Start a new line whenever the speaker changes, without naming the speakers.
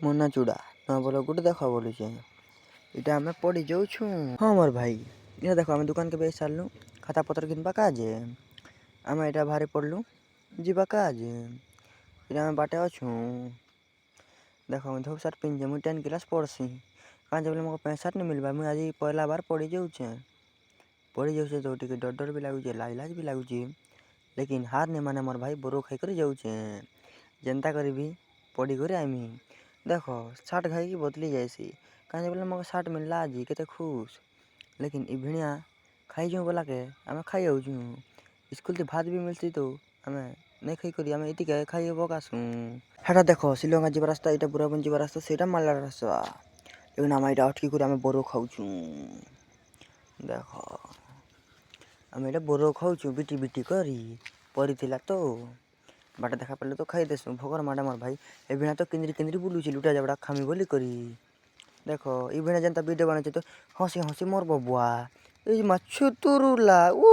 मुन्ना चूड़ा ना बोलो गुड देखा बोलू इटा आम पड़ी जाऊँ। हाँ मोर भाई ये देख आम दुकान के बेच सारू खाता पतर किनबा काजे आम यहाँ बाहर पड़लु जीवा काजे इटा आम बाटे अच्छू देख मुझे धूप सार्ट पिंधे मुझे 10 क्लास पढ़सी कहाँ बोले मोको पैंट सार्ट नहीं मिलवा मुझे आज पहला बार पड़ी जाऊे तो टे डर डर भी लगुच लाज लाज भी लगुच लेकिन हार नहीं माने मोर भाई बोरो खाई कर जाऊे जनता करी पढ़ी कर आमी देख सार्ट खाई बदली जाएसी कहीं बोले मोको सार्ट मिलला आज के खुश लेकिन इ भिणिया खाई जाऊँ बोला के आम खाई आऊँ स्कूल से भात भी मिलती तो आम नहीं खाई करी आम ये खाई बकासू हेटा देख श्रीलंका जी रास्ता यहाँ बुराबन जी रास्ता से माला रास्ता लेकिन आम यहाँ अटकी कर बोरो खाऊ देख आम यहाँ बोरो खाऊ बिटी बिटी करी परी तो बाटे देखा पड़े तो खाई देसु भोगर माडा मोर भाई ए भिणा तो किंद्री किंद्री बुलूची लुटा जबड़ा खामी बोली करी देख इ भिणा जनता वीडियो बनाचे तो हसी हसी मोर बबुआ ए माछु तुरुला ऊ